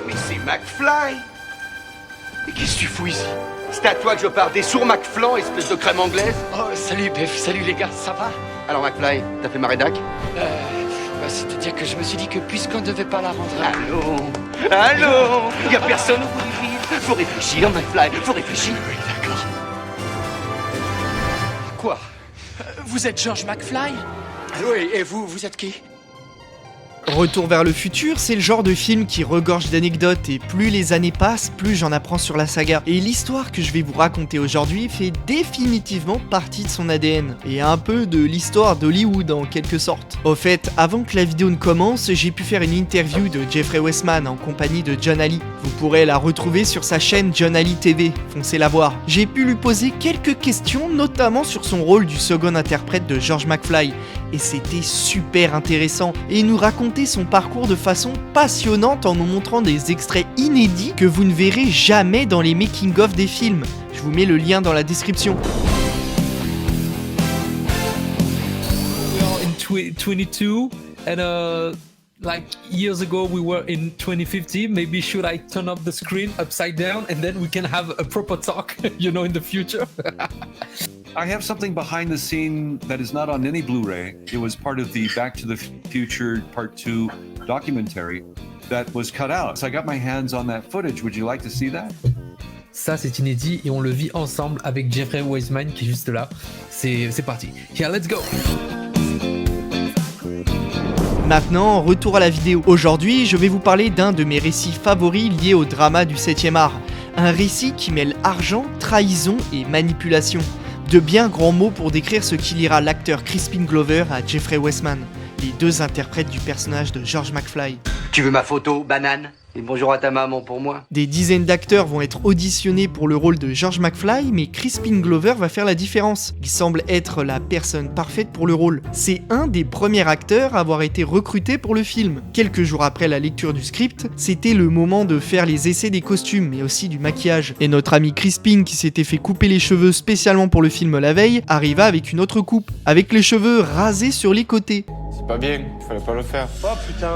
Mais c'est McFly! Mais qu'est-ce que tu fous ici? C'est à toi que je parle, des sourds McFlan, espèce de crème anglaise. Oh, salut Bef, salut les gars, ça va? Alors McFly, t'as fait ma rédac? C'est-à-dire que je me suis dit que puisqu'on devait pas la rendre... Allô? Y'a personne au bout du fil. Faut réfléchir, McFly, faut réfléchir. Oui, d'accord. Quoi? Vous êtes George McFly? Oui, et vous êtes qui? Retour vers le futur, c'est le genre de film qui regorge d'anecdotes et plus les années passent, plus j'en apprends sur la saga. Et l'histoire que je vais vous raconter aujourd'hui fait définitivement partie de son ADN. Et un peu de l'histoire d'Hollywood en quelque sorte. Au fait, avant que la vidéo ne commence, j'ai pu faire une interview de Jeffrey Westman en compagnie de John Ali. Vous pourrez la retrouver sur sa chaîne John Ali TV, foncez la voir. J'ai pu lui poser quelques questions, notamment sur son rôle du second interprète de George McFly. Et c'était super intéressant, et il nous racontait son parcours de façon passionnante en nous montrant des extraits inédits que vous ne verrez jamais dans les making-of des films. Je vous mets le lien dans la description. We are in 22 and like years ago we were in 2050. Maybe should I turn up the screen upside down and then we can have a proper talk, you know, in the future? I have something behind the scene that is not on any Blu-ray. It was part of the Back to the Future Part 2 documentary that was cut out. So I got my hands on that footage. Would you like to see that? Ça c'est inédit et on le vit ensemble avec Jeffrey Westman qui est juste là. C'est parti. Yeah, let's go. Maintenant, retour à la vidéo. Aujourd'hui, je vais vous parler d'un de mes récits favoris liés au drama du 7e art. Un récit qui mêle argent, trahison et manipulation. De bien grands mots pour décrire ce qui liera l'acteur Crispin Glover à Jeffrey Westman, les deux interprètes du personnage de George McFly. Tu veux ma photo, banane? Et bonjour à ta maman pour moi. Des dizaines d'acteurs vont être auditionnés pour le rôle de George McFly, mais Crispin Glover va faire la différence. Il semble être la personne parfaite pour le rôle. C'est un des premiers acteurs à avoir été recruté pour le film. Quelques jours après la lecture du script, c'était le moment de faire les essais des costumes, mais aussi du maquillage. Et notre ami Crispin, qui s'était fait couper les cheveux spécialement pour le film la veille, arriva avec une autre coupe, avec les cheveux rasés sur les côtés. C'est pas bien, fallait pas le faire. Oh putain,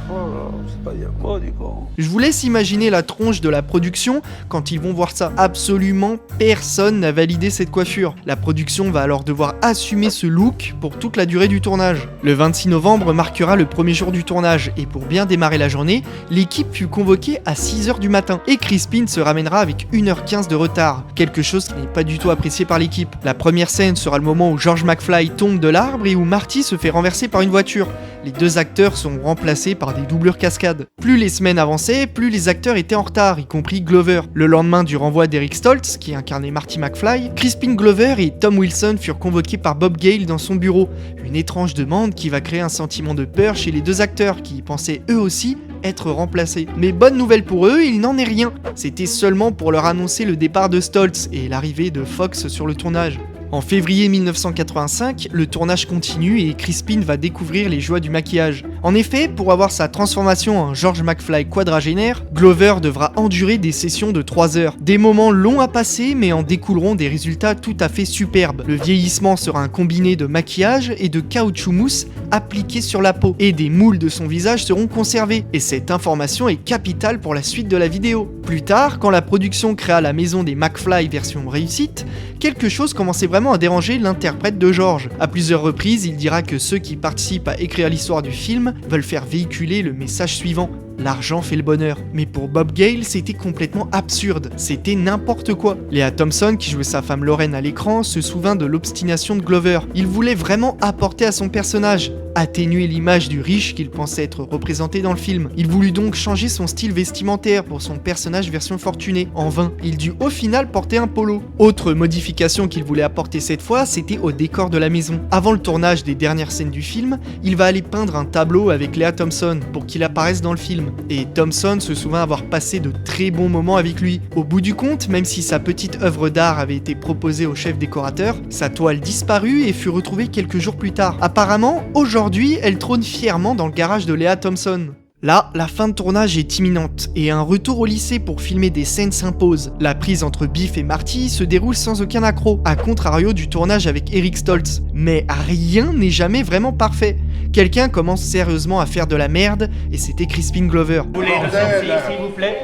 oh là, c'est pas bien. Oh du coup. Je vous laisse imaginer la tronche de la production quand ils vont voir ça. Absolument personne n'a validé cette coiffure. La production va alors devoir assumer ce look pour toute la durée du tournage. Le 26 novembre marquera le premier jour du tournage et pour bien démarrer la journée, l'équipe fut convoquée à 6h du matin et Crispin se ramènera avec 1h15 de retard. Quelque chose qui n'est pas du tout apprécié par l'équipe. La première scène sera le moment où George McFly tombe de l'arbre et où Marty se fait renverser par une voiture. Les deux acteurs sont remplacés par des doublures cascades. Plus les semaines avançaient, plus les acteurs étaient en retard, y compris Glover. Le lendemain du renvoi d'Eric Stoltz, qui incarnait Marty McFly, Crispin Glover et Tom Wilson furent convoqués par Bob Gale dans son bureau. Une étrange demande qui va créer un sentiment de peur chez les deux acteurs, qui pensaient eux aussi être remplacés. Mais bonne nouvelle pour eux, il n'en est rien. C'était seulement pour leur annoncer le départ de Stoltz et l'arrivée de Fox sur le tournage. En février 1985, le tournage continue et Crispin va découvrir les joies du maquillage. En effet, pour avoir sa transformation en George McFly quadragénaire, Glover devra endurer des sessions de 3 heures. Des moments longs à passer, mais en découleront des résultats tout à fait superbes. Le vieillissement sera un combiné de maquillage et de caoutchouc mousse appliqué sur la peau, et des moules de son visage seront conservés. Et cette information est capitale pour la suite de la vidéo. Plus tard, quand la production créa la maison des McFly version réussite, quelque chose commençait vraiment à déranger l'interprète de George. À plusieurs reprises, il dira que ceux qui participent à écrire l'histoire du film veulent faire véhiculer le message suivant: l'argent fait le bonheur. Mais pour Bob Gale, c'était complètement absurde. C'était n'importe quoi. Lea Thompson, qui jouait sa femme Lorraine à l'écran, se souvint de l'obstination de Glover. Il voulait vraiment apporter à son personnage, atténuer l'image du riche qu'il pensait être représenté dans le film. Il voulut donc changer son style vestimentaire pour son personnage version fortunée. En vain, il dut au final porter un polo. Autre modification qu'il voulait apporter cette fois, c'était au décor de la maison. Avant le tournage des dernières scènes du film, il va aller peindre un tableau avec Lea Thompson pour qu'il apparaisse dans le film. Et Thompson se souvint avoir passé de très bons moments avec lui. Au bout du compte, même si sa petite œuvre d'art avait été proposée au chef décorateur, sa toile disparut et fut retrouvée quelques jours plus tard. Apparemment, aujourd'hui, elle trône fièrement dans le garage de Lea Thompson. Là, la fin de tournage est imminente et un retour au lycée pour filmer des scènes s'impose. La prise entre Biff et Marty se déroule sans aucun accroc, à contrario du tournage avec Eric Stoltz. Mais rien n'est jamais vraiment parfait. quelqu'un commence sérieusement à faire de la merde, et c'était Crispin Glover.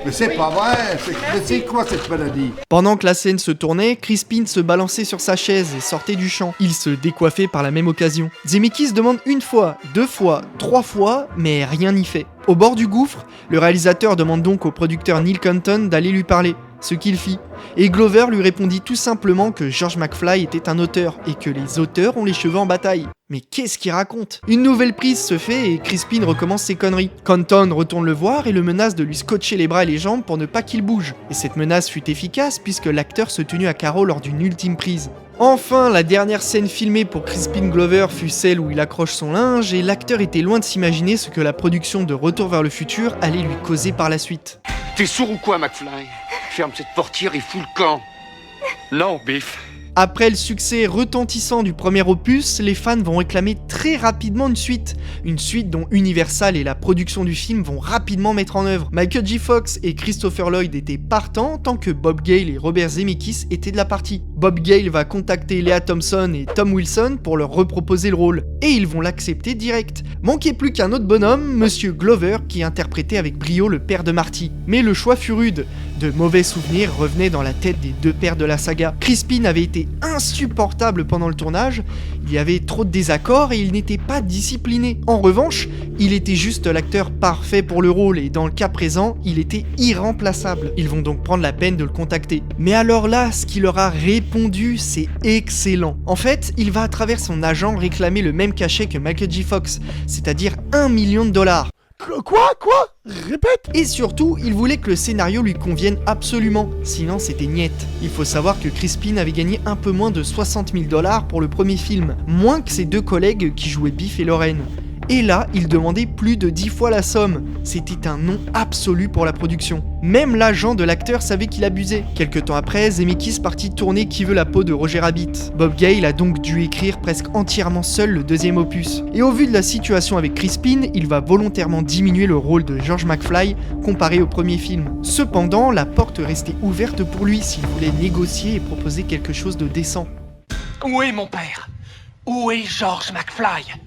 Mais c'est pas vrai, c'est quoi cette maladie? Pendant que la scène se tournait, Crispin se balançait sur sa chaise et sortait du champ. Il se décoiffait par la même occasion. Zemeckis demande une fois, 2 fois, 3 fois, mais rien n'y fait. Au bord du gouffre, le réalisateur demande donc au producteur Neil Compton d'aller lui parler, ce qu'il fit. Et Glover lui répondit tout simplement que George McFly était un auteur, et que les auteurs ont les cheveux en bataille. Mais qu'est-ce qu'il raconte? Une nouvelle prise se fait et Crispin recommence ses conneries. Compton retourne le voir et le menace de lui scotcher les bras et les jambes pour ne pas qu'il bouge. Et cette menace fut efficace puisque l'acteur se tenut à carreau lors d'une ultime prise. Enfin, la dernière scène filmée pour Crispin Glover fut celle où il accroche son linge et l'acteur était loin de s'imaginer ce que la production de Retour vers le futur allait lui causer par la suite. T'es sourd ou quoi, McFly? Ferme cette portière et fous le camp. Non, Biff. Après le succès retentissant du premier opus, les fans vont réclamer très rapidement une suite dont Universal et la production du film vont rapidement mettre en œuvre. Michael J. Fox et Christopher Lloyd étaient partants tant que Bob Gale et Robert Zemeckis étaient de la partie. Bob Gale va contacter Lea Thompson et Tom Wilson pour leur reproposer le rôle, et ils vont l'accepter direct. Manquait plus qu'un autre bonhomme, Monsieur Glover, qui interprétait avec brio le père de Marty. Mais le choix fut rude. De mauvais souvenirs revenaient dans la tête des deux pères de la saga. Crispin avait été insupportable pendant le tournage, il y avait trop de désaccords et il n'était pas discipliné. En revanche, il était juste l'acteur parfait pour le rôle et dans le cas présent, il était irremplaçable. Ils vont donc prendre la peine de le contacter. Mais alors là, ce qu'il leur a répondu, c'est excellent. En fait, il va à travers son agent réclamer le même cachet que Michael J. Fox, c'est-à-dire $1 million. Quoi? Répète. Et surtout, il voulait que le scénario lui convienne absolument, sinon c'était niette. Il faut savoir que Crispin avait gagné un peu moins de $60 000 pour le premier film, moins que ses deux collègues qui jouaient Biff et Lorraine. Et là, il demandait plus de 10 fois la somme. C'était un non absolu pour la production. Même l'agent de l'acteur savait qu'il abusait. Quelque temps après, Zemeckis partit tourner Qui veut la peau de Roger Rabbit. Bob Gale a donc dû écrire presque entièrement seul le deuxième opus. Et au vu de la situation avec Crispin, il va volontairement diminuer le rôle de George McFly comparé au premier film. Cependant, la porte restait ouverte pour lui s'il voulait négocier et proposer quelque chose de décent. Où est mon père? Où est George McFly?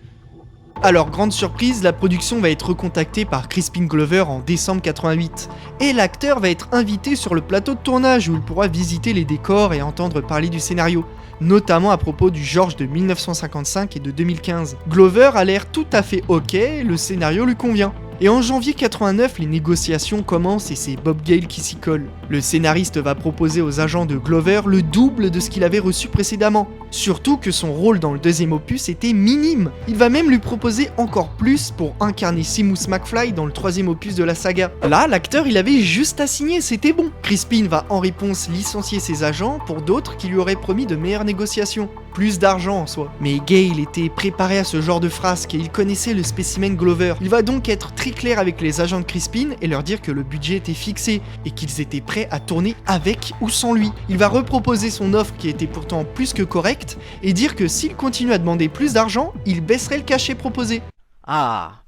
Alors, grande surprise, la production va être recontactée par Crispin Glover en décembre 88. Et l'acteur va être invité sur le plateau de tournage où il pourra visiter les décors et entendre parler du scénario, notamment à propos du George de 1955 et de 2015. Glover a l'air tout à fait ok, le scénario lui convient. Et en janvier 89, les négociations commencent et c'est Bob Gale qui s'y colle. Le scénariste va proposer aux agents de Glover le double de ce qu'il avait reçu précédemment. Surtout que son rôle dans le deuxième opus était minime. Il va même lui proposer encore plus pour incarner Seamus McFly dans le troisième opus de la saga. Là, l'acteur, il avait juste à signer, c'était bon. Crispin va en réponse licencier ses agents pour d'autres qui lui auraient promis de meilleures négociations. Plus d'argent en soi. Mais Gale était préparé à ce genre de frasque et il connaissait le spécimen Glover. Il va donc être très clair avec les agents de Crispin et leur dire que le budget était fixé et qu'ils étaient prêts à tourner avec ou sans lui. Il va reproposer son offre qui était pourtant plus que correcte et dire que s'il continue à demander plus d'argent, il baisserait le cachet proposé. Ah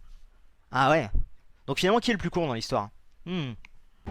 ouais. Donc finalement, qui est le plus con dans l'histoire?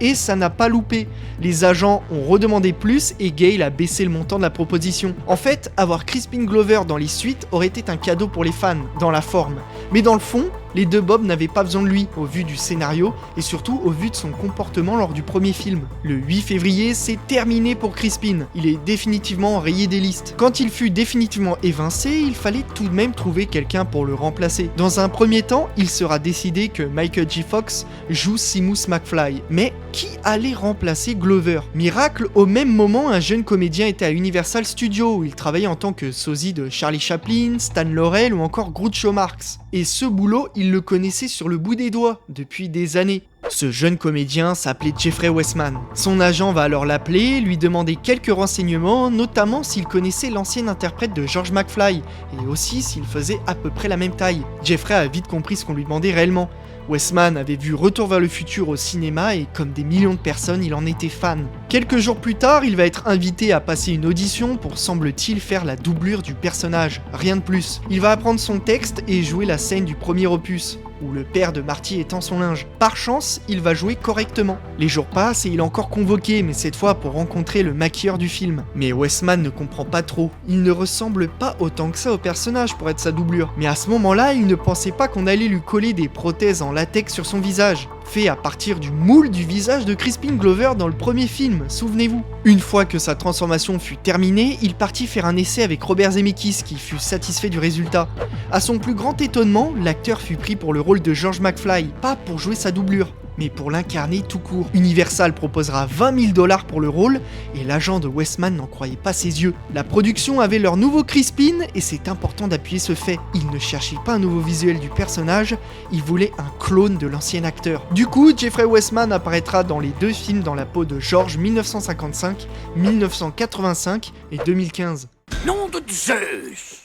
Et ça n'a pas loupé. Les agents ont redemandé plus et Gale a baissé le montant de la proposition. En fait, avoir Crispin Glover dans les suites aurait été un cadeau pour les fans, dans la forme. Mais dans le fond, les deux Bob n'avaient pas besoin de lui, au vu du scénario et surtout au vu de son comportement lors du premier film. Le 8 février, c'est terminé pour Crispin. Il est définitivement rayé des listes. Quand il fut définitivement évincé, il fallait tout de même trouver quelqu'un pour le remplacer. Dans un premier temps, il sera décidé que Michael J. Fox joue Seamus McFly. Mais qui allait remplacer Glover? Miracle, au même moment, un jeune comédien était à Universal Studios où il travaillait en tant que sosie de Charlie Chaplin, Stan Laurel ou encore Groucho Marx. Et ce boulot, il le connaissait sur le bout des doigts depuis des années. Ce jeune comédien s'appelait Jeffrey Westman. Son agent va alors l'appeler, lui demander quelques renseignements, notamment s'il connaissait l'ancien interprète de George McFly, et aussi s'il faisait à peu près la même taille. Jeffrey a vite compris ce qu'on lui demandait réellement. Westman avait vu Retour vers le futur au cinéma et comme des millions de personnes, il en était fan. Quelques jours plus tard, il va être invité à passer une audition pour, semble-t-il, faire la doublure du personnage. Rien de plus. Il va apprendre son texte et jouer la scène du premier opus. où le père de Marty étend son linge. Par chance, il va jouer correctement. Les jours passent et il est encore convoqué, mais cette fois pour rencontrer le maquilleur du film. Mais Westman ne comprend pas trop. Il ne ressemble pas autant que ça au personnage pour être sa doublure. Mais à ce moment-là, il ne pensait pas qu'on allait lui coller des prothèses en latex sur son visage, fait à partir du moule du visage de Crispin Glover dans le premier film, souvenez-vous. Une fois que sa transformation fut terminée, il partit faire un essai avec Robert Zemeckis qui fut satisfait du résultat. À son plus grand étonnement, l'acteur fut pris pour le rôle de George McFly, pas pour jouer sa doublure, mais pour l'incarner tout court. Universal proposera $20 000 pour le rôle, et l'agent de Westman n'en croyait pas ses yeux. La production avait leur nouveau Crispin, et c'est important d'appuyer ce fait. Ils ne cherchaient pas un nouveau visuel du personnage, ils voulaient un clone de l'ancien acteur. Du coup, Jeffrey Westman apparaîtra dans les 2 films dans la peau de George 1955, 1985 et 2015. Nom de Zeus!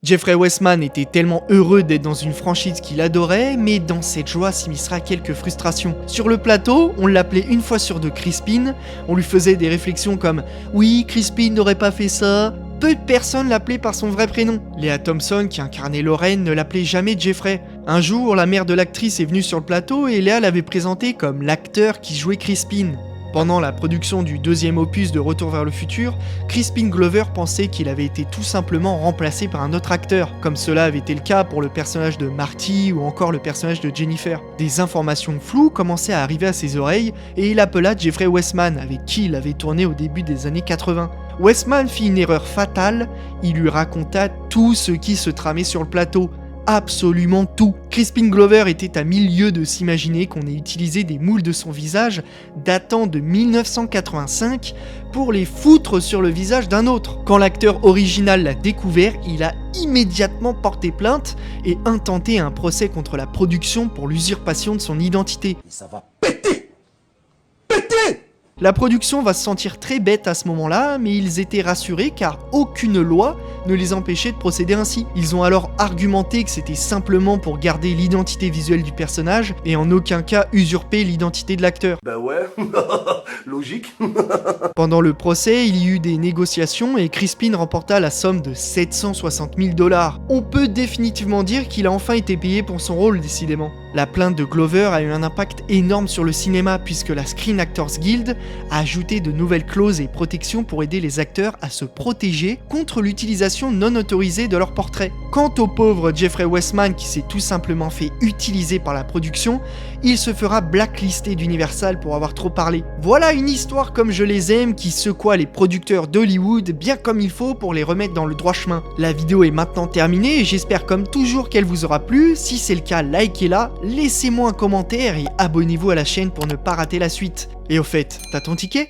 Jeffrey Westman était tellement heureux d'être dans une franchise qu'il adorait, mais dans cette joie s'immiscera quelques frustrations. Sur le plateau, on l'appelait une fois sur 2 Crispin, on lui faisait des réflexions comme « Oui, Crispin n'aurait pas fait ça », peu de personnes l'appelaient par son vrai prénom. Lea Thompson, qui incarnait Lorraine, ne l'appelait jamais Jeffrey. Un jour, la mère de l'actrice est venue sur le plateau et Lea l'avait présenté comme l'acteur qui jouait Crispin. Pendant la production du 2e opus de Retour vers le futur, Crispin Glover pensait qu'il avait été tout simplement remplacé par un autre acteur, comme cela avait été le cas pour le personnage de Marty ou encore le personnage de Jennifer. Des informations floues commençaient à arriver à ses oreilles et il appela Jeffrey Westman, avec qui il avait tourné au début des années 80. Westman fit une erreur fatale, il lui raconta tout ce qui se tramait sur le plateau. Absolument tout. Crispin Glover était à 1000 lieues de s'imaginer qu'on ait utilisé des moules de son visage datant de 1985 pour les foutre sur le visage d'un autre. Quand l'acteur original l'a découvert, il a immédiatement porté plainte et intenté un procès contre la production pour l'usurpation de son identité. Ça va péter! Péter! La production va se sentir très bête à ce moment-là, mais ils étaient rassurés car aucune loi ne les empêchait de procéder ainsi. Ils ont alors argumenté que c'était simplement pour garder l'identité visuelle du personnage et en aucun cas usurper l'identité de l'acteur. Ben ouais, logique. Pendant le procès, il y eut des négociations et Crispin remporta la somme de $760 000. On peut définitivement dire qu'il a enfin été payé pour son rôle, décidément. La plainte de Glover a eu un impact énorme sur le cinéma puisque la Screen Actors Guild a ajouté de nouvelles clauses et protections pour aider les acteurs à se protéger contre l'utilisation non autorisée de leurs portraits. Quant au pauvre Jeffrey Westman qui s'est tout simplement fait utiliser par la production, il se fera blacklister d'Universal pour avoir trop parlé. Voilà une histoire comme je les aime qui secoua les producteurs d'Hollywood bien comme il faut pour les remettre dans le droit chemin. La vidéo est maintenant terminée et j'espère comme toujours qu'elle vous aura plu. Si c'est le cas, likez-la, laissez-moi un commentaire et abonnez-vous à la chaîne pour ne pas rater la suite. Et au fait, t'as ton ticket ?